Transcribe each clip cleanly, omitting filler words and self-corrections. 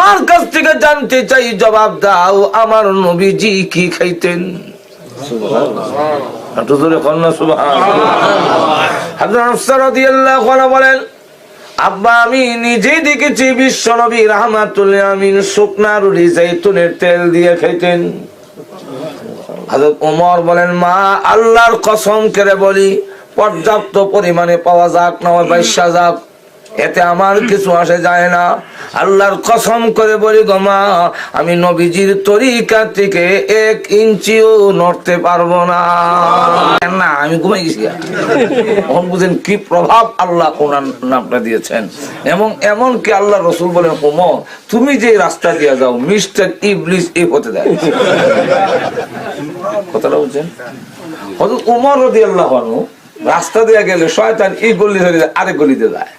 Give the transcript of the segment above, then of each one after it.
তোমার কাছ থেকে জানতে চাই, জবাব দাও, আমার নবীজি কি খাইতেন? বলেন, আব্বা আমি নিজে দেখেছি বিশ্ব নবী রাহমাতুল লিল আলামিন শুকনা রুটি জাইতুনের তেল দিয়ে খাইতেন। হযরত ওমর বলেন, মা আল্লাহর কসম করে বলি, পর্যাপ্ত পরিমাণে পাওয়া যাক না বাইশা যাক, এতে আমার কিছু আসে যায় না। আল্লাহর কসম করে বলি গো মা, আমি নবীজির তরিকা থেকে 1 ইঞ্চিও নড়তে পারবো না। না আমি ঘুমাই গেছি। এখন বুঝেন কি প্রভাব আল্লাহ কোরআন নামটা দিয়েছেন। এবং এমনকি আল্লাহ রসুল বলেন, ওমর তুমি যে রাস্তা দিয়ে যাও মিস্টার ইবলিস এই হতে দেয়। কথাটা বুঝছেন? হযরত ওমর রাদিয়াল্লাহু আনহু রাস্তা দিয়ে গেলে শয়তান এই গলি ধরে আরেক গলিতে যায়।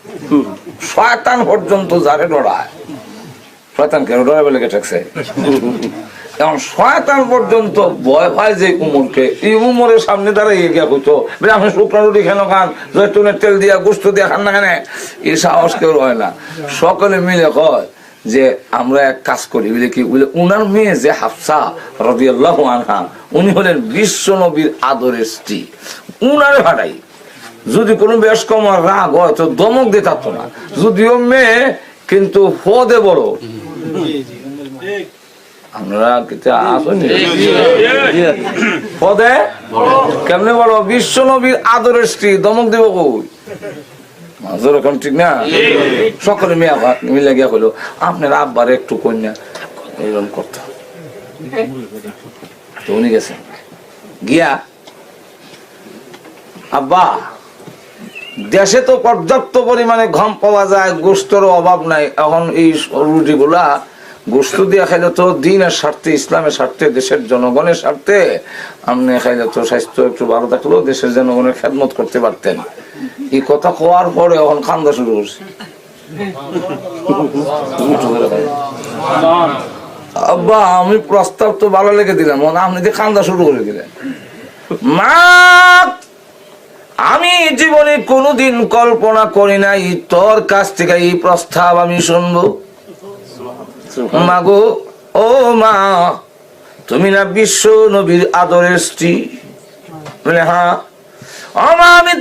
শয়তান পর্যন্ত যারে ডরায়, শয়তান কেন ডরাবে লেগে থাকছে? এখন শয়তান পর্যন্ত ভয় পায় যে উমরকে। এই উমরের সামনে দাঁড়িয়ে গিয়া হইতো, আপনি শুকনো রুটি কেন খান, জৈতুনের তেল দিয়া গোস্ত দিয়া খান না কেন? এই সাহস কেউ হয় না। সকলে মিলে কয় যে আমরা এক কাজ করি, বুঝলে কি, বুঝলে উনার মেয়ে যে হাফসা রাদিয়াল্লাহু আনহা, উনি হলেন বিশ্ব নবীর আদরের স্ত্রী, উনারে ভাড়াই যদি কোনো বেশ কম রাগ হয় তো দমক দিয়ে থাকতো না, যদিও মেয়ে কিন্তু পদে বড়। আমরা পদে কেমনে বড়? বিশ্ব নবীর আদরের স্ত্রী, দমক দেব কই? যেরকম ঠিক না? সকলে মেয়ে মিলে গিয়া হলো, আপনার আব্বার একটু কন্যা এরকম করতো। তো উনি গেছেন গিয়া, আব্বা দেশে তো পর্যাপ্ত পরিমাণে ঘাম পাওয়া যায়, গোস্তর অভাব নাই। এখন এই রুটি গুলা গোস্ত দিয়ে খাইলে তো দিনের স্বার্থে, ইসলামের স্বার্থে, দেশের জনগণের স্বার্থে আপনি খাইলে তো স্বাস্থ্য একটু ভালো থাকলেও দেশের জনগণের খেদমত করতে পারতেন। এই কথা হওয়ার পরে এখন কান্দা শুরু করছে। আব্বা আমি প্রস্তাব তো ভালো লেগে দিলাম, আপনি যে কান্দা শুরু করে দিলেন। মা আমি জীবনে কোনোদিন কল্পনা করি নাই তোর কাছ থেকে এই প্রস্তাব আমি শুনবো। মা গো, ও মা, তুমি না বিশ্ব নবীর আদরের স্ত্রী? বলে হ্যাঁ। আমি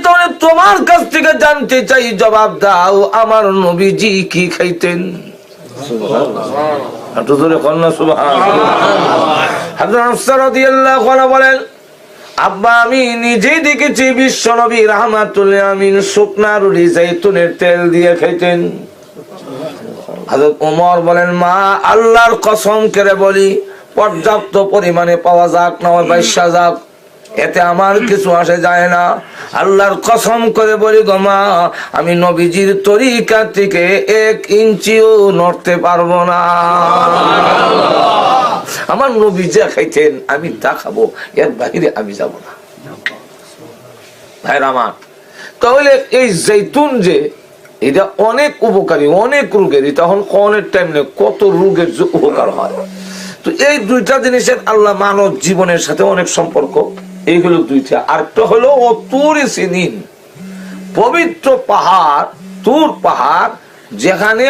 তোমার কাছ থেকে জানতে চাই, জবাব দাও, আমার নবীজি কি খাইতেন? বলেন, আব্বা আমি নিজেই দেখেছি বিশ্ব নবী রাহমাতুল লিল আলামিন শুকনা রুটি জাইতুনের তেল দিয়ে খাইতেন। হযরত ওমর বলেন, মা আল্লাহর কসম করে বলি, পর্যাপ্ত পরিমাণে পাওয়া যাক না বাইশা যাক, এতে আমার কিছু আসে যায় না। আল্লাহর কসম করে বলি গো মা, আমি নবীজির তরিকা থেকে 1 ইঞ্চিও নড়তে পারবো না। আমার নবী যা খাইতেন আমি তা খাবো, এর বাহিরে আমি যাব না। ভাইরা আমার, তাহলে এই জৈতুন যে এটা অনেক উপকারী, অনেক রোগের, তখন কোনের টাইম নেই, কত রোগের যে উপকার হয়। তো এই দুইটা জিনিসের আল্লাহ মানব জীবনের সাথে অনেক সম্পর্ক। এইগুলো দুইটা। আরেকটা হলো তুর সিনিন, পবিত্র পাহাড়, তুর পাহাড়, যেখানে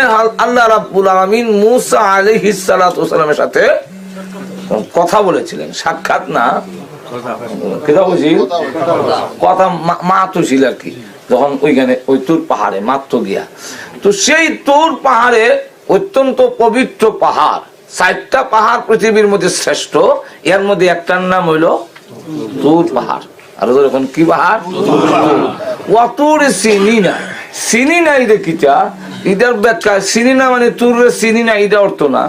আল্লাহ রাব্বুল আলামিন মুসা আলাইহিস সালাতু ওয়াস সালামের সাথে কথা বলেছিলেন। সাক্ষাৎ না, কথা মাতো ছিল আর কি, যখন ওইখানে ওই তুর পাহাড়ে মাত্র গিয়া। তো সেই তুর পাহাড়ে অত্যন্ত পবিত্র পাহাড়, 4টা পাহাড় পৃথিবীর মধ্যে শ্রেষ্ঠ, এর মধ্যে একটার নাম হইল তুর পাহাড়। আর এখন কি পাহাড়? ওয়াতুর সিনিনা। সিনিনা এটা কিটা? ইটার ব্যাখ্যা, সিনিনা মানে তুর সিনিনা, এটা অর্থ না।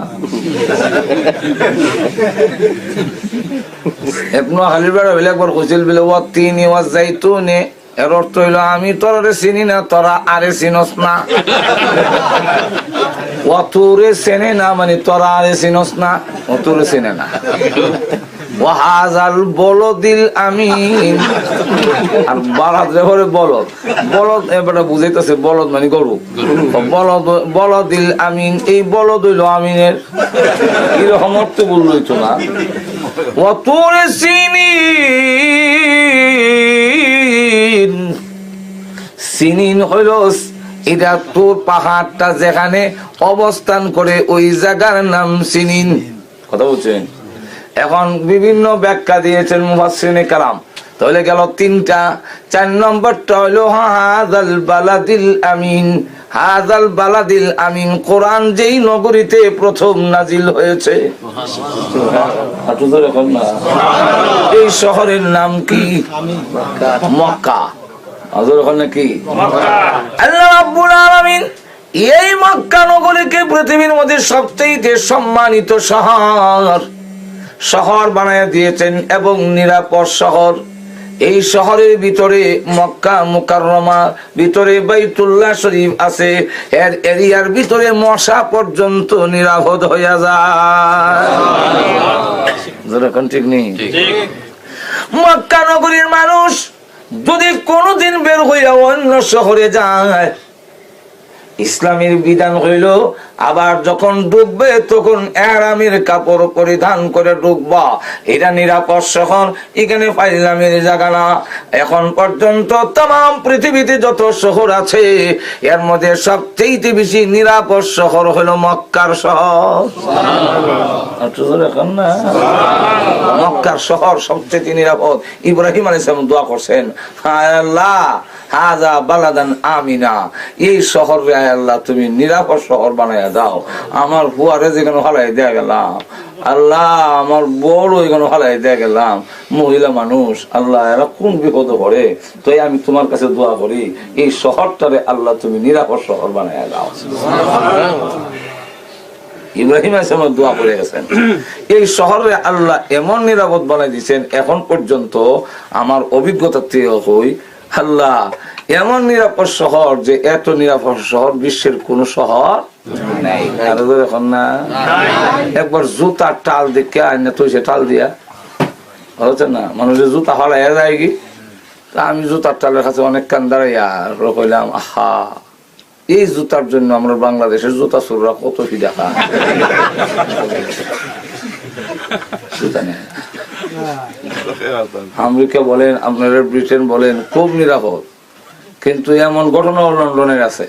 হালির বেড়া হইলে একবার কইছিল বলে ও তিনি ওয়া যাইতুনে, এর অর্থ হইলো আমি তোরে চিনি না, তোরা আরে চিনস না। অতুরে চেনে না মানে তোরা আরে চিনস না, অতুরে চেনে না। ওয়াহাজাল বলদিল আমিন। আর বারাত রে বলদ, বলদ এবারে বুঝাইতেছে বলদ মানে গরু। বলদ, বলদিল আমিন, এই বলদ হইল আমিনের। এরকম অর্থ বললই তো না। ওয়াতুরে সিনিন, সিনিন হইল এটা তোর পাহাড়টা যেখানে অবস্থান করে ওই জায়গার নাম সিনিন। কথা বলছেন? এখন বিভিন্ন ব্যাখ্যা দিয়েছেন মুফাসসিরিনে কালাম। তাহলে গেল তিনটা। 4 নম্বরটা হলো হাযাল বালাদিল আমিন। হাযাল বালাদিল আমিন কোরআন যেই নগরীতে প্রথম নাজিল হয়েছে, এই শহরের নাম কি? মক্কা। নাকি আল্লাহ রাব্বুল আলামিন এই মক্কা নগরীকে পৃথিবীর মধ্যে সবচেয়ে সম্মানিত শহর বানায় দিয়েছেন এবং নিরাপদ শহর। এই শহরের ভিতরে মক্কা মুকাররমা ভিতরে বাইতুল্লাহ শরীফ আছে, এর এরিয়ার ভিতরে মশা পর্যন্ত নিরাপদ হইয়া যায়। ঠিক নেই? মক্কা নগরীর মানুষ যদি কোনদিন বের হইয়া অন্য শহরে যায়, ইসলামের বিধান হইল আবার যখন ডুববে তখন এহরামের কাপড় পরিধান করে ডুববা। এটা নিরাপদ শহর, এখানে ফাইলামের জায়গা না। এখন পর্যন্ত तमाम পৃথিবীতে যত শহর আছে এর মধ্যে সবচেয়ে বেশি নিরাপদ শহর হলো মক্কার শহর। এখন না মক্কার শহর সবচেয়ে নিরাপদ। ইব্রাহিম আলাইহিস সালাম দোয়া করছেন, আল্লাহ হাযা বালাদান আমিনা, এই শহরে আল্লাহ তুমি নিরাপদ শহর বানাইয়া দাও। আমার বুয়ারে যেখানে হালাই দেয়া গেলাম, আল্লাহ আমার বড় এখানে হালাই দেয়া গেলাম, মহিলা মানুষ, আল্লাহ এরা কোন বিপদ পড়ে, তো আমি তোমার কাছে দোয়া করি এই শহরটারে আল্লাহ তুমি নিরাপদ শহর বানাইয়া দাও। ইব্রাহিম আলাইহিস সালাম দোয়া করে গেছেন, এই শহরে আল্লাহ এমন নিরাপদ বানাই দিয়েছেন। এখন পর্যন্ত আমার অভিজ্ঞতা থেকে হই, আল্লাহ এমন নিরাপদ শহর যে এত নিরাপদ শহর বিশ্বের কোন শহর নাই। এখন না একবার জুতার টাল দেখে আইনা তো সে টাল দিয়া হচ্ছে না, মানুষের জুতা হলাইয়া যায় কি। আমি জুতার টালের কাছে অনেক কান দাঁড়াইয়া কইলাম, আহা এই জুতার জন্য আমরা বাংলাদেশের জুতা চোররা কত কি দেখা। আমেরিকা বলেন, আপনারা ব্রিটেন বলেন, খুব নিরাপদ। কিন্তু এমন ঘটনা লন্ডনের আছে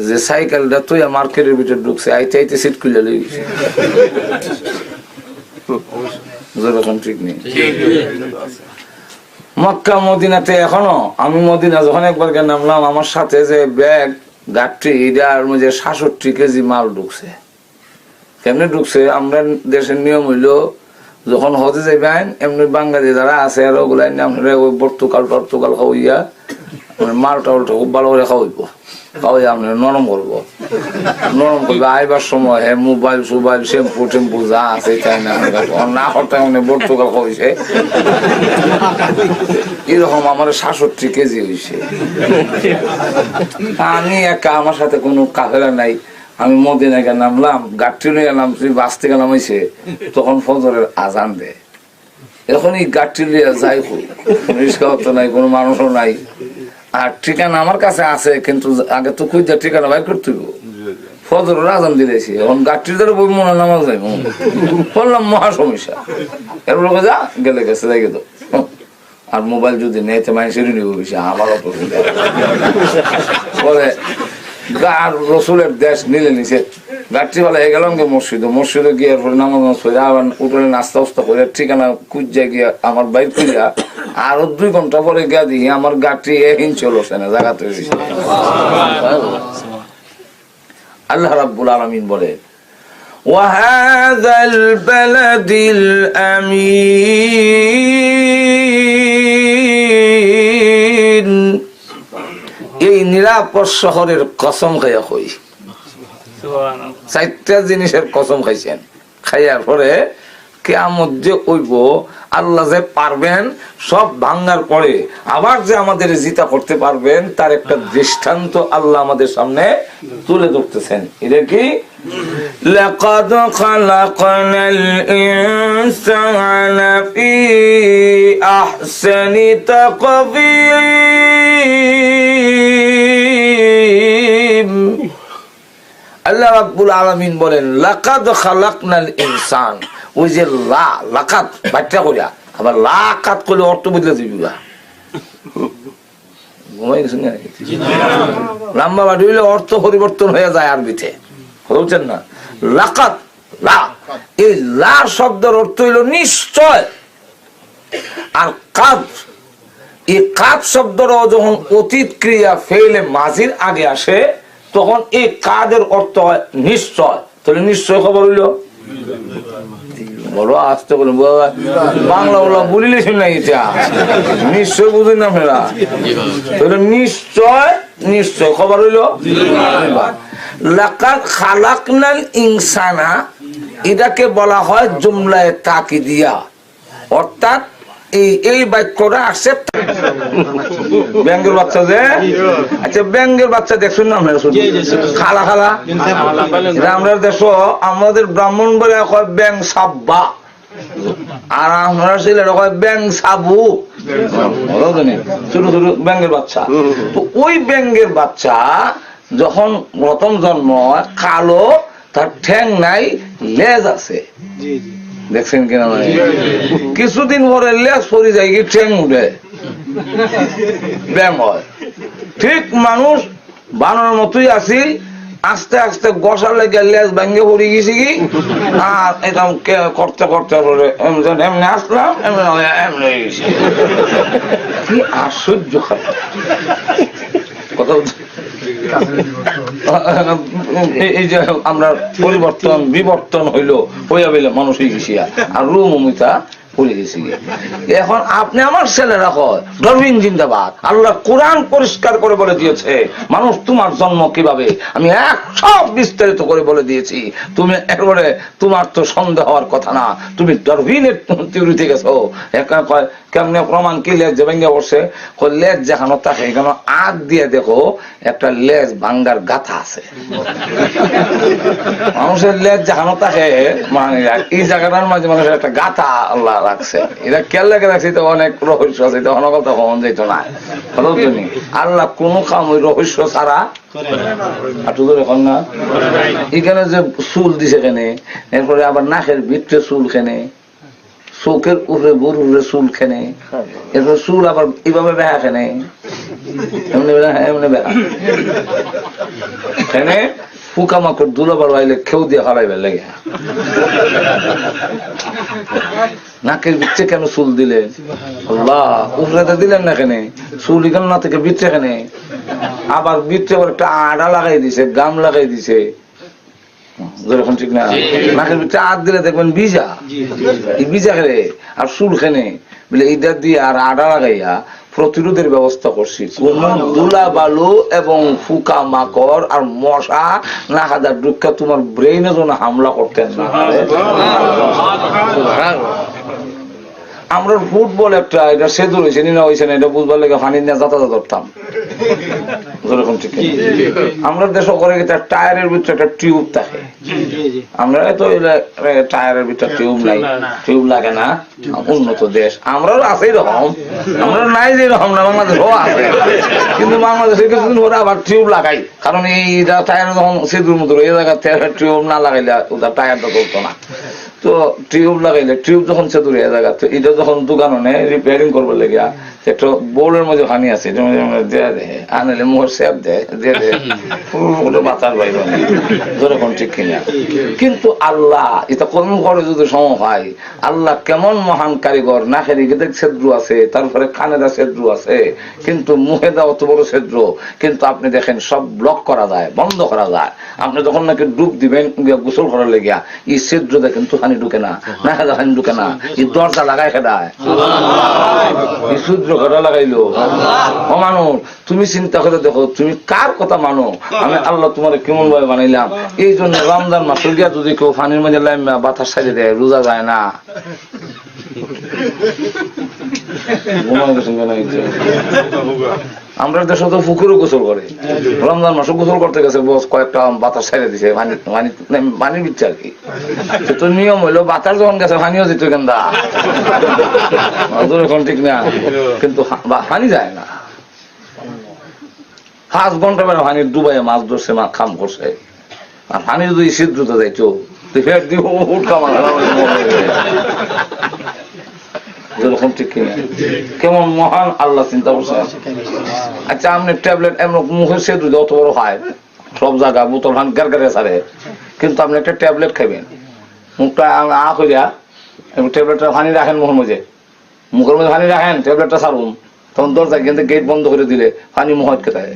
যে সাইকেলটা তুই মার্কেটের ভিতরে ঢুকছে, আইতে আইতে সিট খুলে লেগেছে। ঠিক নেই? মক্কা মদিনাতে এখনো, আমি মদিনা যখন একবার নামলাম, আমার সাথে যে ব্যাগ গাড়ি এটার মধ্যে 66 কেজি মাল ঢুকছে। কেমনে ঢুকছে? আমরা দেশের নিয়ম হইল যখন হজে যাইবেন এমনি বাঙালি যারা আছে আর ওগুলাই আপনারা ওই পর্তুগাল খাওয়াইয়া মাল টালটা খুব ভালো করে খাওয়াইব, খাওয়াই আপনারা নরম করবো, নরম করবে। আইবার সময় হ্যাঁ মোবাইল সোবাইল শ্যাম্পু টেম্পু যা আছে তাই না করতে পর্তুগাল খাওয়াইছে। এরকম আমার 66 কেজি হয়েছে। আমি একা, আমার সাথে কোনো কাফেলা নাই। আমি মদিনায় নামলাম, গাড়ি নিয়ে নামছি, বাস থেকে নামাইছে, তখন ফজরের আজান দেয়। এখন এই গাড়ি নিয়ে যাই রিস্কা তো নাই, কোনো মানুষও নাই, আর ঠিকানা আমার কাছে আছে কিন্তু আগে তো খুঁজে ঠিকানা বাইর করতে ফজরের আজান দিয়েছি। এখন গাড়ির দ্বারা বই মনে নামাজ যাই বললাম মহা সমস্যা। এরপর যা গেলে গেছে যাই তো। আর মোবাইল যদি নেই তো মানুষেরই নিব বেশি, আমারও পরে রসুলের দেশ নিলে নিচে গাড়িওয়ালা হয়ে গেলাম মসজিদে গিয়ে নামাজ পড়ে আবার উঠে নাস্তা উস্তা করে ঠিকানা খুঁজে গিয়ে আমার বাইক খুঁজা আরো 2 ঘন্টা পরে গিয়া দিই আমার গাড়ি চলছে না জায়গা তৈরি। আল্লাহ রাব্বুল আলামিন বলে ওয়াহাযাল বালাদিল আমিন, এই নিরাপদ শহরের কসম খাইয়া কই। 4টা জিনিসের কসম খাইছেন, খাইয়ার পরে কিয়ামত যে হইব, আল্লাহ যে পারবেন সব ভাঙ্গার পরে আবার যে আমাদের জিতা করতে পারবেন তার একটা দৃষ্টান্ত আল্লাহ আমাদের সামনে তুলে ধরতেছেন। এটা কি? লাকাদ খালাকনাল ইনসানা ফি আহসানি তাকবীম। আল্লাহ রাব্বুল আলামিন বলেন লাকাদ খালাকনাল ইনসান, ওই যে লাকাত বাচ্চা করিয়া আবার লাকাত করলে অর্থ বদলে দিবি, ঘুমাই গেছেন লম্বা বাড়ি হইলে অর্থ পরিবর্তন হয়ে যায় আরবিতে, বুঝছেন না? লাকাত, লা, এই লা শব্দের অর্থ হইল নিশ্চয়। আর কাদ, এই কাদ শব্দর যখন অতীত ক্রিয়া ফেলে মাঝির আগে আসে তখন এই কাদের অর্থ হয় নিশ্চয়। তাহলে নিশ্চয় খবর হইল বড় আসতে বলে বাংলা বলা বলিলে শুনে এটা নিশ্চয় বুঝি না ফেরা। তাহলে নিশ্চয় নিশ্চয় খবর হইল। লাকাদ খালাকনাল ইনসানা, এটাকে বলা হয় জুমলায়ে তাকিদিয়া, অর্থাৎ এই বাক্যটা আসছে ব্যাঙ্গের বাচ্চা যে, আচ্ছা ব্যাঙ্গের বাচ্চা দেখছেন না আপনারা? খালা খালা আমরা দেখো, আমাদের ব্রাহ্মণ বলে হয় ব্যাং সাব্বা, আর আমরা ছেলেরা হয় ব্যাং সাবু, ছোট ছোট ব্যাঙ্গের বাচ্চা। তো ওই ব্যাঙ্গের বাচ্চা যখন প্রথম জন্ম হয় কালো, তার ঠ্যাং নাই, লেজ আছে, দেখছেন কিনা? কিছুদিন পরে লেজ পরে যায়, কি ঠ্যাং উঠে ব্যাং হয়। ঠিক মানুষ বানানোর মতোই আছি, আস্তে আস্তে গসা লেগে লেজ ভেঙে পড়ে গেছি কি, আর একদম করতে করতে এমনি আসলাম, এমনি গেছি। কি আশ্চর্য কথা। এই যে আমরা পরিবর্তন বিবর্তন হইলো, হইয়া বলে মানুষ হয়ে গেছি, আর রুম অমিতা পড়ে গেছি। এখন আপনি আমার ছেলেরা হয় ডারউইন জিন্দাবাদ। আল্লাহ কোরআন পরিষ্কার করে বলে দিয়েছে মানুষ তোমার জন্ম কিভাবে, আমি সব বিস্তারিত করে বলে দিয়েছি। তুমি একবারে, তোমার তো সন্দেহ হওয়ার কথা না, তুমি ডারউইনের থিওরিতে গেছো। কেমনে প্রমাণ কি? লেজ যে ভেঙে বসে, লেজ যেখানে থাকে এখানে আগ দিয়ে দেখো একটা লেজ ভাঙ্গার গাথা আছে। মানুষের লেজ যেখানে থাকে মানে এই জায়গাটার মাঝে মানুষের একটা গাথা আল্লাহ রাখছে। এটা কেন লেগে রাখছে? তো অনেক রহস্য আছে, তখন কথা কখন যেত না। আল্লাহ কোন কাম ওই রহস্য ছাড়া এখন না। এখানে যে চুল দিছে কেনে, এরপরে আবার নাকের ভিতরে চুল কেনে, চোখের উপরে বুর উপরে চুল খেনে, এরপর চুল আবার এইভাবে বেহা খেনে, এমনি এমনি বেহা খেনে। পোকামাকড় দুলাবার আইলে খেউ দিয়ে হারাইবার লাগে। নাকের ভিতরে কেন চুল দিলেন? আল্লাহ উপরে দিলেন না কেনে? চুল এখানে না থেকে ভিতরে কেনে? আবার ভিতরে একটা আড়া লাগাই দিছে, গাম লাগাই দিছে, যেরকম ঠিক না? নাকের ভিতরে আট দিলে দেখবেন ভিজা, এই ভিজা খেলে আর চুল খেনে বলে এইটা দিয়ে আর আড়া লাগাইয়া প্রতিরোধের ব্যবস্থা করছি। কোন ধুলা বালু এবং ফুকা মাকড় আর মশা না হাজার দুঃখা তোমার ব্রেইনে যেন হামলা করতেন না। আমরা ফুটবল একটা এটা সেদুর হয়েছে না হয়েছে না, এটা বুঝবার লেগে পানি নিয়ে যাতায়াত করতাম। আমরা দেশ করে টায়ারের ভিতরে একটা টিউব থাকে, আমরা তো টায়ারের ভিতরে টিউব নাই, টিউব লাগে না। উন্নত দেশ আমরাও আছে এরকম, আমরা নাই যে এরকম না, বাংলাদেশও আছে, কিন্তু বাংলাদেশে কিছুদিন পরে আবার টিউব লাগাই, কারণ এই টায়ার যখন সেদুর মতো এই জায়গায় টিউব না লাগাইলে ওটা টায়ারটা চলতো না। তো টিউব লাগাইলে টিউব যখন সেতুর হয়ে জায়গা, তো এটা যখন দোকানে নেয় রিপেয়ারিং করবার লেগে একটা বোর্ডের মধ্যে পানি আছে, আনলে মোহর সেপ দেয় দিয়ে দেয় বাতাস বাইর যেরকম ঠিক কিনা। কিন্তু আল্লাহ এটা কর্ম করে যদি সম হয়, আল্লাহ কেমন মহান কারিগর। নাকের ইগেদের ছিদ্র আছে, তারপরে কানেদা ছিদ্র আছে, কিন্তু মুখেদা অত বড় ছিদ্র, কিন্তু আপনি দেখেন সব ব্লক করা যায়, বন্ধ করা যায়। আপনি যখন নাকি ডুব দিবেন গোসল করার লেগিয়া, এই ছিদ্র দেখেন তো পানি ঢুকে না, নাকে পানি ঢুকে না, এই দরজা লাগাই খেদায়, এই ছিদ্র ঘটা লাগাইলো। ও মানুষ, তুমি চিন্তা করে দেখো তুমি কার কথা মানো। আমি আল্লাহ তোমার কেমন ভাবে বানাইলাম। এই জন্য রমজান মাসে গিয়া যদি কেউ পানির মধ্যে লাইমা বাতাস ছাড়ে দেয়, রোজা যায় না। আমরা দেশে তো পুকুরও গোসল করে, রমজান মাসে গোসল করতে গেছে, বস কয়েকটা বাতাস ছাড়ে দিছে পানির বিচ্ছে আর কি। তো নিয়ম হইলো বাতাস যখন গেছে পানিও যেত কেন্দা, এখন ঠিক না, কিন্তু পানি যায় না। 5 ঘন্টা বেলা পানি ডুবাই মাছ ধরছে, মা খাম করছে, আর পানি যদি সিদ্ধতে যাইতো ফের দিব উঠকা মারা। যেরকম ঠিক কিনা? কেমন মহান আল্লাহ চিন্তা করছে। আচ্ছা আপনি ট্যাবলেট এমন মুখে সে অত বড় হয় সব জায়গা বোতল হান গারে সারে, কিন্তু আপনি একটা ট্যাবলেট খাবেন, মুখটা আ করিয়া ট্যাবলেটটা পানি রাখেন মুখের মধ্যে, মুখের মধ্যে পানি রাখেন, ট্যাবলেটটা ছাড়ুন, তখন দরজা কিন্তু গেট বন্ধ করে দিলে পানি মুখ আটকে থাকে।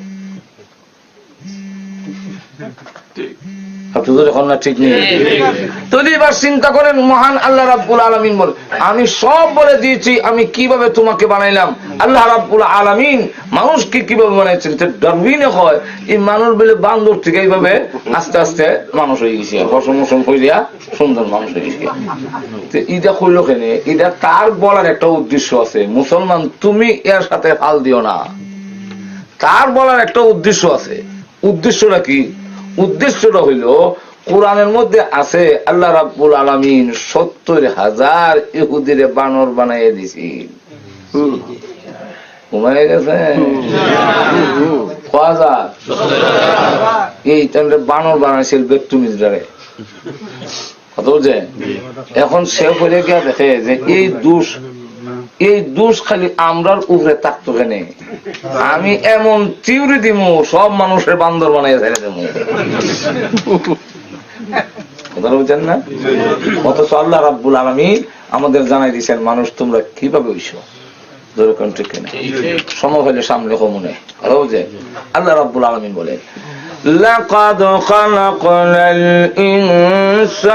ঠিক নেই। যদি এবার চিন্তা করেন মহান আল্লাহ রাব্বুল আলামিন বলে আমি সব বলে দিয়েছি আমি কিভাবে তোমাকে বানাইলাম। আল্লাহ রাব্বুল আলামিন মানুষকে কিভাবে বানাইছেন, ডারউইনে হয় এই মানুষ বলে বান্দর থেকে এইভাবে আস্তে আস্তে মানুষ হয়ে গেছে, পশম মশম হইয়া সুন্দর মানুষ হয়ে গেছে। ইটা কইল কেন? এটা তার বলার একটা উদ্দেশ্য আছে। মুসলমান তুমি এর সাথে ফাল দিও না, তার বলার একটা উদ্দেশ্য আছে। উদ্দেশ্যটা কি? উদ্দেশ্যটা হইল কোরআনের মধ্যে আছে আল্লাহ রাব্বুল আলামিন ৭০,০০০ ইহুদিরে বানর বানাইয়া দিছি। ঘুমাই গেছে এই বানর বানাইছিল বেতুমিজরে কথা বলছে। এখন সে করে গিয়া দেখে যে এই দোষ খালি আমরার উপরে থাকতো কেন, আমি এমন চিউরি দিমু সব মানুষের বান্দর বানাইয়া ছেড়ে দেবো। কথা বলছেন না? অথচ আল্লাহ রাব্বুল আলামিন আমাদের জানাই দিয়েছেন মানুষ তোমরা কিভাবে হইছো, যেরকম ঠিক কিনা? সময় হলে সামনে কমনে কথা বলছে। আল্লাহ রাব্বুল আলামিন বলে لقد خلقنا الإنسان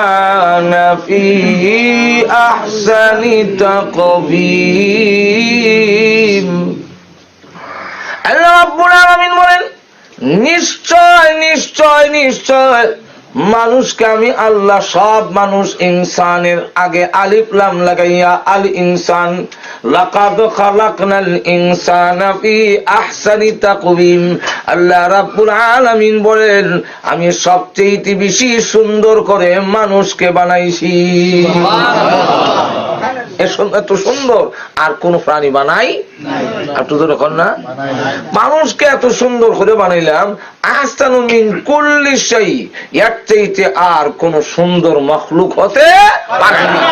في أحسن تقويم। আল্লাহ রাব্বুল আলামিন বলেন নিশ্চয় নিশ্চয় নিশ্চয় মানুষকে আমি আল্লাহ সব মানুষ ইনসানের আগে আলিফ লাম লাগাইয়া আল ইনসান লাকাদ খালাকনাল ইনসানা ফি আহসানি তাকওয়িম। আল্লাহ রাব্বুল আলামিন বলেন আমি সবচেয়ে বেশি সুন্দর করে মানুষকে বানাইছি। এত সুন্দর আর কোন প্রাণী বানাই একটু তো রকম না। মানুষকে এত সুন্দর করে বানাইলাম আহসানু মিন কুল্লি শাই, এর চাইতে আর কোন সুন্দর মখলুক হতে পারে না।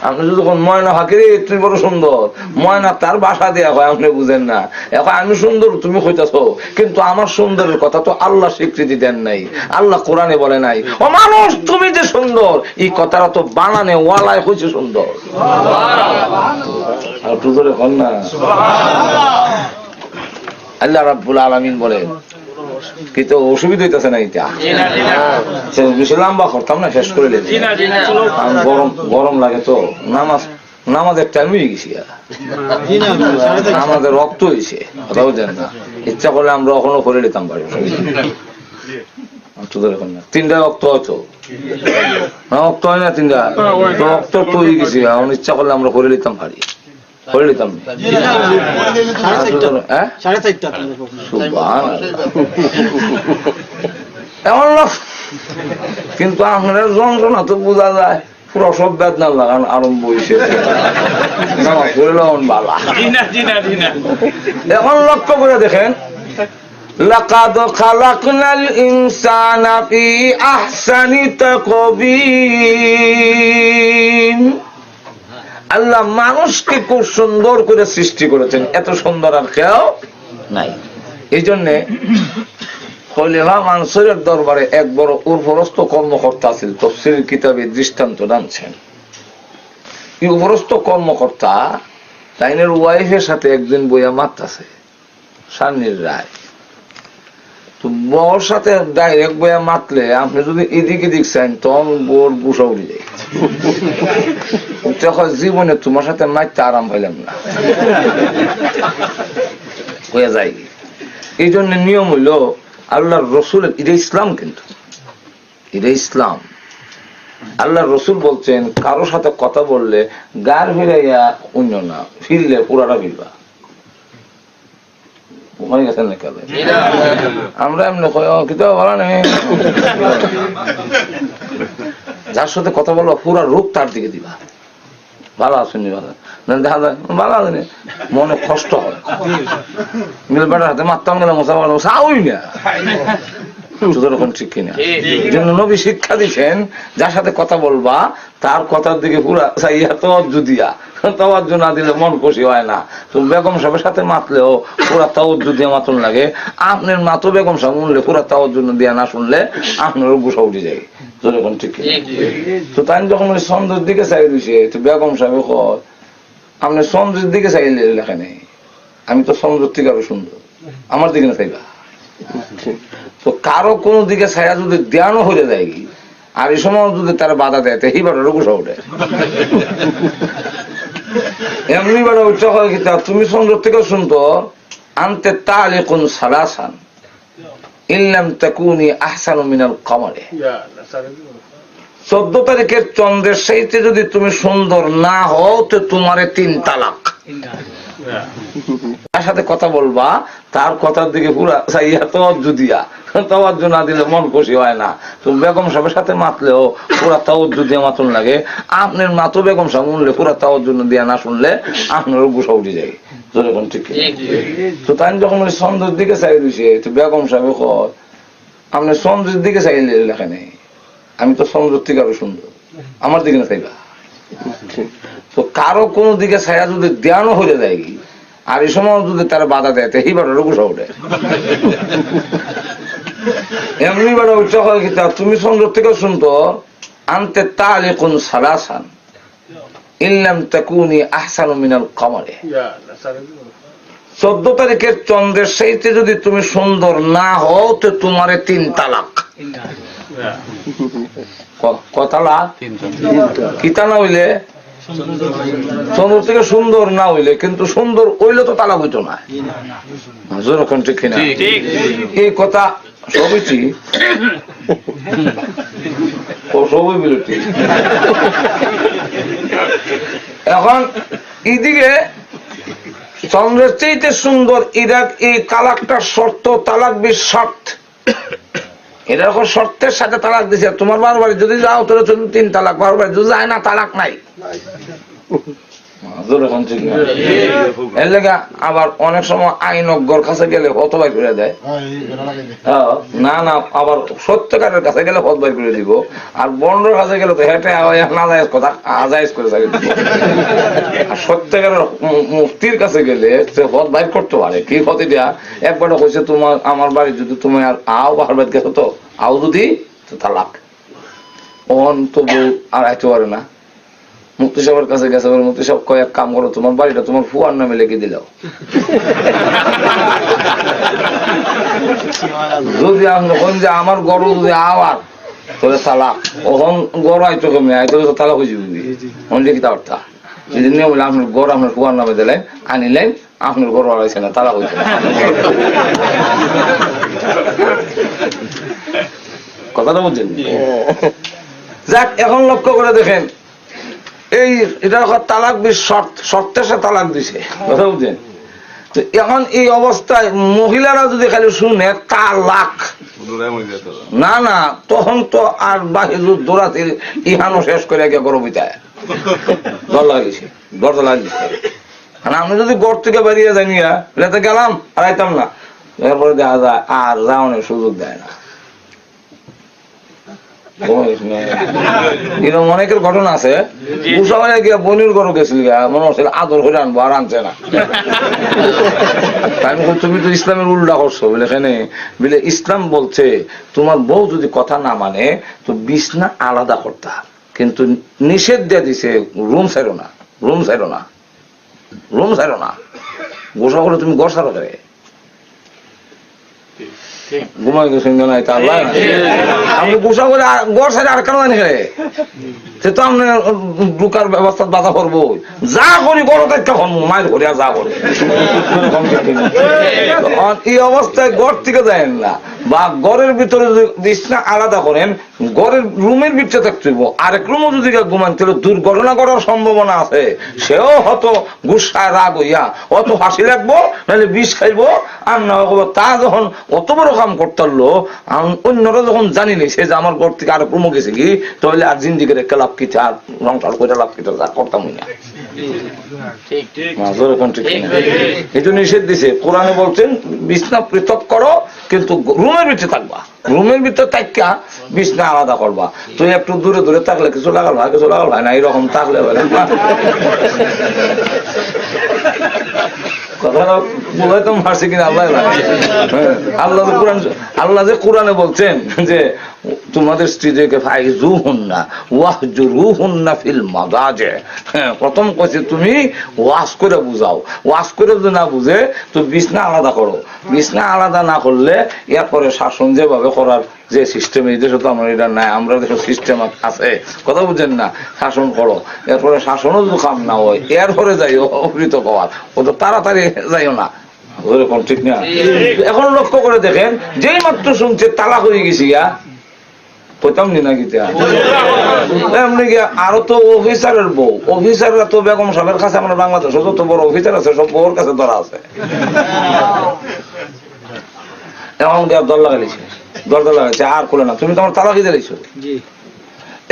আপনি যখন ময়না হাকিরে তুমি বড় সুন্দর, ময়না তার বাসা দেয়া হয় আপনি বুঝেন না। এখন আমি সুন্দর তুমি কইতাছ, কিন্তু আমার সুন্দরের কথা তো আল্লাহ স্বীকৃতি দেন নাই। আল্লাহ কোরআনে বলে নাই ও মানুষ তুমি যে সুন্দর, এই কথাটা তো বানানে ওয়ালায় হইছে সুন্দর। আর তুই ধরে কর না। আল্লাহ রাব্বুল আলামিন বলে কি তো অসুবিধা হইতেছে না? এটা বেশি লম্বা করতাম না, শেষ করে গরম গরম লাগে তো। নামাজের টাইম হয়ে গেছি, আমাদের রক্ত হয়েছে কথা বলছেন না। ইচ্ছা করলে আমরা এখনো করে নিতাম পারি। তিনটা রক্ত হয়তো রক্ত হয় না, তিনটা রক্ত তো হয়ে গেছি। এখন ইচ্ছা করলে আমরা করে নিতাম পারি, করে নিতাম। এমন কিন্তু আপনার যন্ত্রণা তো বোঝা যায়, প্রসব বেদনা লাগান আরম্ভ হয়েছে। এখন লক্ষ্য করে দেখেন লাকাদ খালাকনাল ইনসানা ফি আহসানি তাকওয়িম। আল্লাহ মানুষকে খুব সুন্দর করে সৃষ্টি করেছেন, এত সুন্দর আর কেউ নাই। এই জন্যে খলিফা মানসুরের দরবারে এক বড় উপরস্থ কর্মকর্তা ছিল, তাফসীর কিতাবে দৃষ্টান্ত টানছেন। এই উপরস্থ কর্মকর্তা তাইনের ওয়াইফের সাথে একদিন বইয়া মারতাছে স্বামীর রায়। তো বউর সাথে ডাইরেক্ট বইয়া মাতলে আপনি যদি এদিকে দেখছেন তখন বউর বুসা উড়ে যায়। জীবনে তোমার সাথে মারতে আরাম পাইলাম না হয়ে যায়। এই জন্য নিয়ম হইল আল্লাহর রসুলের, এটা ইসলাম, কিন্তু এটা ইসলাম। আল্লাহর রসুল বলছেন কারোর সাথে কথা বললে গার ফিরাইয়া অন্য না, ফিরলে পুরাটা ফিরবা। আমরা এমনি বলা নেই, যার সাথে কথা বলবো পুরা রূপ তার দিকে দিবা। ভালো আসেনি, ভালো দেখা যায় ভালো আসেনি, মনে কষ্ট হয়। বেটার হাতে মারতাম গেলে মশা সাউই না, সুতরাং ঠিক কিনা? এই জন্য নবী শিক্ষা দিচ্ছেন, যার সাথে কথা বলবা তার কথার দিকে পুরা চাইয়া তওয়াজ্জু দিয়া, তওয়াজ্জু না দিলে মন খুশি হয় না। তো বেগম সাহেবের সাথে মাতলেও পুরা তওয়াজ্জু দিয়ে মাতুন লাগে। আপনার মাতো বেগম সাহেব শুনলে পুরা তওয়াজ্জু দিয়া না শুনলে আপনারও গুসা উঠে যায়। যখন ঠিক তো তাই যখন চন্দ্রের দিকে চাই দিছে, তো বেগম সাহেব কয় আপনি চন্দ্রের দিকে চাইলে লেখা নেই, আমি তো চন্দ্রের থেকে আরো সুন্দর, আমার দিকে না চাইবা। তো কারো কোন দিকে ছায়া যদি দেয়ানো হয়ে যায় কি, আর এই সময় যদি তারা বাধা দেয় এইবার গুসা উঠে। এমনি বেড়া উচ্চ হয় কি তুমি চন্দ্র থেকে সুন্দর, আনতে তালে কোন সালাসান ইল্লাম তাকুনি আহসানু মিনাল কমারে। 14 তারিখের চন্দ্রের সেইতে যদি তুমি সুন্দর না হও তো তোমারে 3 তালাক। তার সাথে কথা বলবা তার কথার দিকে পুরা চাইয়া তওয়াজ্জু দিয়া, তওয়াজ্জু না দিলে মন খুশি হয় না। তো বেগম সাহেবের সাথে মাতলেও পুরা তওয়াজ্জু দিয়ে মাতুন লাগে। আপনার মাতো বেগম সাহেব শুনলে পুরা তওয়াজ্জু দিয়া না শুনলে আপনারও গুসা উঠে যায়। যখন ঠিক তো তাই যখন চন্দ্রের দিকে চাই দিছে, তো বেগম সাহেব কয় আপনি চন্দ্রের দিকে চাইলে লেখা নেই, আমি তো চন্দ্রের থেকে আরো সুন্দর, আমার দিকে না চাইবা। তো কারো কোন দিকে ছায়া যদি দেয়ানো হয়ে যায় কি, আর এই সময় যদি তারা বাধা দেয় এইবার গুসা উঠে। এমনি বেড়া উচ্চ হয় কি তুমি চন্দ্রের থেকে সুন্দর, আনতে তালে কোন সালাসান ইল্লাম তাকুনি আহসানু মিনাল কমারে। 14 তারিখের চন্দ্রের সেইতে যদি তুমি সুন্দর না হও তো তোমারে 3 তালাক। কথালা কিতা না হইলে চন্দ্র থেকে সুন্দর না হইলে, কিন্তু সুন্দর হইলে তো তালাক হইতো না। যখন ঠিক কিনা? এই কথা সবই ঠিক, সবই বিরতি। এখন এদিকে চন্দ্রের চাইতে সুন্দর ইরাক এই তালাকটার শর্ত, তালাক বি শর্ত, এরকম শর্তের সাথে তালাক দিছে। তোমার বাবার বাড়ি যদি যাও তাহলে তুমি 3 তালাক, বাবার বাড়ি যদি যায় না তালাক নাই। এর লেগে আবার অনেক সময় আইনজ্ঞর কাছে গেলে হত বাই করে দেয়, না না আবার সত্যকারের কাছে গেলে হত বাই করে দিব, আর বন্ডর কাছে গেলে তো হেঁটে না যায় কথা আজাইজ করে থাকে। আর সত্যকারের মুফতির কাছে গেলে সে হত বাইর করতে পারে। কি হতে দেয়া একবার কইছে তোমার আমার বাড়ি যদি তুমি আর আও বাহার বাড়ি গেছো তো আও যদি তালাক, অন তো বউ আর আইতে পারে না। মুক্তি সাহেবের কাছে গেছে, মুক্তি সাহেব কয়েক কাম করো, তোমার বাড়িটা তোমার ফুয়ার নামে লিখে দিলাও। যদি আপনি যে আমার গরু যদি আওয়ার তাহলে তালাক, ওখান গরু আইতো কমে আইতো তালাক হয়ে যাবে। অনেক কি অর্থা যদি নিয়ে বলে আপনার গরু আপনার ফুয়ার নামে দিলেন, আনিলেন, আপনার গরু আড়াইছে না, তালাক হয়েছে না। কথাটা বুঝছেন? যাক, এখন লক্ষ্য করে দেখেন, এই এটা তালাক শর্তের সাথে তালাক দিছে, কথা বুঝছেন? তো এখন এই অবস্থায় মহিলারা যদি খালি শুনে তালাক, না না তখন তো আর বাহির দৌড়াতে ইহানো শেষ করে গিয়ে গরবিতায় ডর লাগিয়েছে, ডরটা লাগিয়েছে। আমি যদি গড় থেকে বেরিয়ে যাই নিয়ে গেলাম আর আইতাম না, এরপরে দেখা যায় আর যাওয়ানোর সুযোগ দেয় না। এরকম অনেকের ঘটনা আছে, গিয়া বনির ঘর গেছিল, মনে হচ্ছিল আদর করে আনবো আর আনছে না। তুমি তো ইসলামের উল্টা করছো বলে, এখানে বলে ইসলাম বলছে তোমার বউ যদি কথা না মানে তো বিছনা আলাদা করতা, কিন্তু নিষেধ দিয়ে দিছে রুম ছাড়ো না, রুম ছাড়ো না, রুম ছাড়ো না, গোসা করে তুমি ঘর ছাড়ো করে ঘুমাই গেছেন নাই তা আমি গোসা করে গড় সাইডে আর কেন জানি খেলে সে তো আমি ঢুকার ব্যবস্থা বাধা করবো, যা করি গড় একটা মায়ের করি আর যা করি। এই অবস্থায় গড় থেকে যায় না, বা গড়ের ভিতরে যদি বিছনা আলাদা করেন, গড়ের রুমের ভিতরে থাকতে হইব, আরেক রুমও যদি ঘুমান তাহলে দুর্ঘটনা করার সম্ভাবনা আছে। সেও হয়তো গুসায় রাগ হইয়া অত হাসি লাগবো, নাহলে বিষ খাইবো, আর না তা যখন অত বড় কাম করতে পারলো, অন্যরা যখন জানি নি সে যে আমার ঘর থেকে আরেক রুমও গেছে কি, তাহলে আর জিন্দিগির একটা লাভ কিতে আর সংসার করে লাভ কিতে যা করতাম না। এই জন্য নিষেধ দিছে, কোরআনে বলছেন বিছনা পৃথক করো, কিন্তু রুমের ভিতরে থাকবা, রুমের ভিতরে থাকা বিছনা আলাদা করবা। তুই একটু দূরে দূরে থাকলে কিছু লাগাল ভাই, কিছু লাগাল ভাই না, এরকম থাকলে কথাটা বলে তো মারছে কিনা আল্লাহ। আল্লাহ তো কোরআন, আল্লাহ যে কোরআনে বলছেন যে তোমাদের স্ত্রীদেরকে ফাইজুহুন্না ওয়াহজুরুহুন্না ফিল মাদাজি। প্রথম কইছে তুমি ওয়াজ করে বুঝাও, ওয়াজ করে যদি না বুঝে তো বিছনা আলাদা করো। বিছনা আলাদা না করলে এরপরে শাসন যেভাবে করার যে সিস্টেম, এই দেশে তো আমরা এটা নাই, আমরা দেশের সিস্টেম আছে, কথা বুঝেন না, শাসন করো। এরপরে শাসনও যদি কাম না হয় এরপরে যাইও অপৃত হওয়ার, ও তো তাড়াতাড়ি যাইও না, ওরকম ঠিক না। এখন লক্ষ্য করে দেখেন, যেই মাত্র শুনছে তালাক হয়ে গেছি গা, কইতাম না গীতা এমনি গিয়া আরো তো অফিসারের বউ, অফিসাররা তো বেগম সাহেবের কাছে, আমরা বাংলাদেশে যত বড় অফিসার আছে সব বউর কাছে ধরা আছে। এখন দেওয়ার দল লাগাইছে, দরজা লাগাইছে আর খুলে না, তুমি তোমার তালাকি দিয়েছো।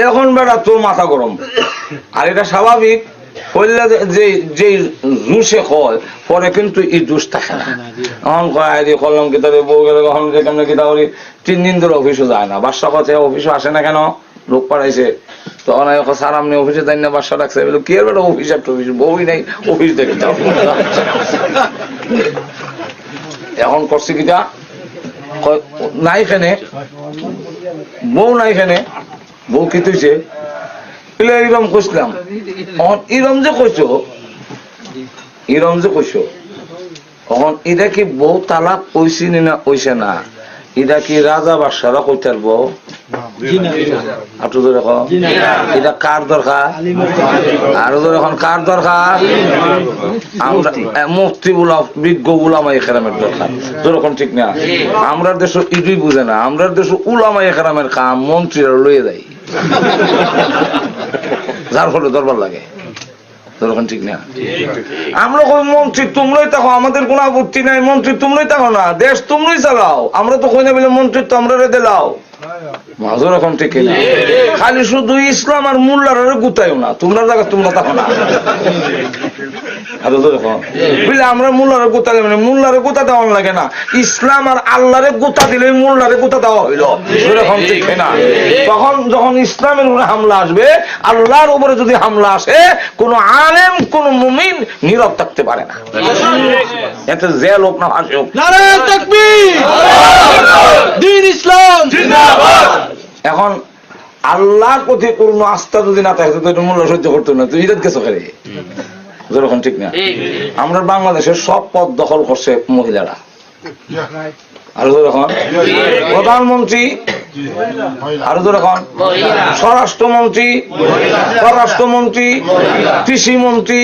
এখন বেড়া তোর মাথা গরম, আর এটা স্বাভাবিক। যে জুসে হয় পরে কিন্তু এই জুস থাকে না। এখন করলাম কি তাদের বউ গেলে কখন কেমন কি তাহলে 3 দিন ধরে অফিসে যায় না, বাসা কথা অফিসে আসে না কেন, লোক পাঠাইছে। তো অনেক স্যার আপনি অফিসে যাই না, বাসা রাখছে, কি আর বেটা অফিস একটা অফিস, বউই নাই অফিস দেখতে। এখন করছে কিটা নাই খেনে, বউ নাই খেনে, বউ কি তুইছে এরম কইসলাম। ইরম যে কইছো, ইরম যে কইছো, এখন এটা কি বউ তালাক কইছি না কইছে না, এটা কি রাজা বাদশারা কইতে পারবো? এটা কার দরকার? আরো এখন কার দরকার? মুফতি গুলা, বিজ্ঞ উলামায়ে কেরামের দরকার, যেরকম ঠিক না। আমরা দেশ ইডুই বুঝে না, আমরা দেশ উলামায়ে কেরামের কাম মন্ত্রীরা লইয়ে দেয়, যার ফলে দরবার লাগে, যেরকম ঠিক না। আমরা কই মন্ত্রী তোমরাই থাকো, আমাদের কোনো আপত্তি নাই, মন্ত্রী তোমরাই থাকো না, দেশ তোমরাই চালাও, আমরা তো কই না বলে মন্ত্রী তো আমরা রেদে লাও, যেরকম ঠিক না। খালি শুধু ইসলাম আর মোল্লারে গুতাইও না, তোমরা জায়গা তোমরা থাকো না। বুঝলে আমরা মোল্লারে গুতা দেব না, মোল্লারে গুতা দেওয়া লাগে না, ইসলাম আর আল্লাহরে গুতা দিলে মোল্লারে গুতা দেওয়া হইল, সেরকম ঠিক না। তখন যখন ইসলামের উপরে হামলা আসবে, আল্লাহর উপরে যদি হামলা আসে, কোন আলেম কোন মুমিন নীরব থাকতে পারে না, এতে যে লোক না আসে হোক। নারায়ে তাকবীর, দ্বীন ইসলাম জিন্দাবাদ। এখন আল্লাহর প্রতি পূর্ণ আস্থা যদি না থাকে তো মোল্লা সহ্য করতো না, তুই ইরাত গেছো খেলে, যেরকম ঠিক না। আমরা বাংলাদেশের সব পদ দখল করছে মহিলারা, আরো যখন প্রধানমন্ত্রী, আরো যখন স্বরাষ্ট্রমন্ত্রী, পররাষ্ট্রমন্ত্রী, কৃষি মন্ত্রী,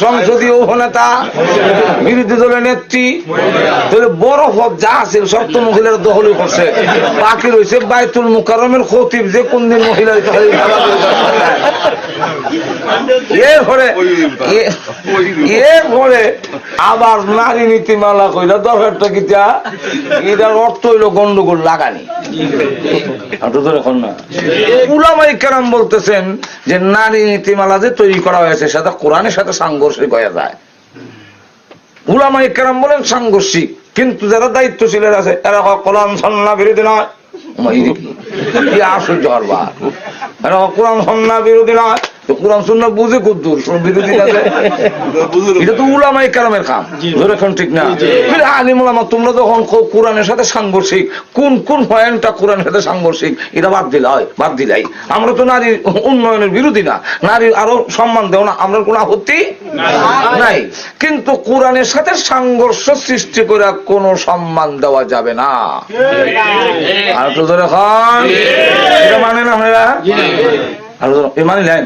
সংসদীয় উপনেতা, বিরোধী দলের নেত্রী, বড় পদ যা আছে সব তো মহিলারা দখলই করছে। বাকি রয়েছে বাইতুল মুকাররমের খতিব, যে কোন দিন মহিলা এরপরে আবার নারী নীতিমালা কইরা দরকারটা কিটা, এটার অর্থ হইল গন্ডগোল লাগানি। উলামায়ে কেরাম বলতেছেন যে নারী নীতিমালা যে তৈরি করা হয়েছে সেটা কোরআনের সাথে সাংঘর্ষিক হয়ে যায়। উলামায়ে কেরাম বলেন সাংঘর্ষিক, কিন্তু যারা দায়িত্বশীলের আছে এরা কোরআন সুন্নাহ বিরোধী নয়। কি আশ্চর্য হবার, এরা কোরআন সুন্নাহ বিরোধী নয়, কোরআন সুন্নাহ বুঝে কদ্দুর বিরোধী আছে, এটা তো উলামায়ে কেরামের কাম, যেরকম ঠিক না। আলিম উলামা তোমরা যখন কোরআনের সাথে সাংঘর্ষিক, কোন কোন পয়েন্টটা কোরআনের সাথে সাংঘর্ষিক এটা বাদ দিলে হয়, বাদ দিলাই। আমরা তো নারীর উন্নয়নের বিরোধী না, নারীর আরো সম্মান দেও না, আমরা কোনো আপত্তি নাই, কিন্তু কোরআনের সাথে সংঘর্ষ সৃষ্টি করে কোনো সম্মান দেওয়া যাবে না। আর তো ধরে খান এটা মানে না হয়, মানিলেন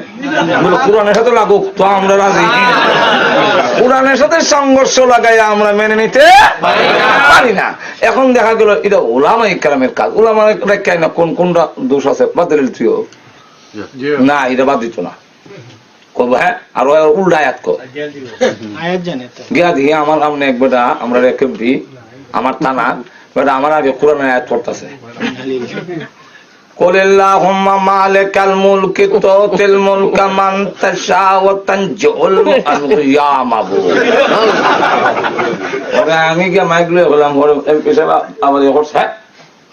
কোরআনের সাথে লাগুক তো আমরা রাজি, কোরআনের সাথে সংঘর্ষ লাগাই আমরা মেনে নিতে পারি না। এখন দেখা গেল এটা উলামায়ে কেরামের কাজ, উলামায়ে কেরাম না কোন কোনটা দোষ আছে বাদ দিলে তুইও না, এটা বাদ দিত না। হ্যাঁ, আর উল্টা আয়াত গিয়া দিয়ে আমার সামনে এক বেটা, আমরা এক এমপি, আমার থানা বেটা, আমার আগে কোরআনের আয়াত পড়তেছে, قل اللهم مالك الملك تؤتي الملك من تشاء وتنزع الملك يا معبود আমি কি মাইক লয়ে বললাম এমপি সাহেব আমার করছে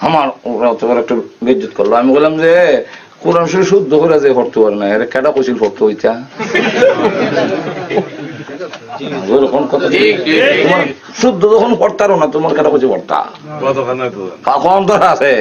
আমার ওরা তো একটা বেজ্জত করলো আমি বললাম যে কোরআন শরীফ শুদ্ধ করে যে পড়তে পারে না এর কেটা কইছিল পড়তে হইতা শুদ্ধ যখন পড়তারো না তোমার কেটা কইছে পড়তা কখন তো আছে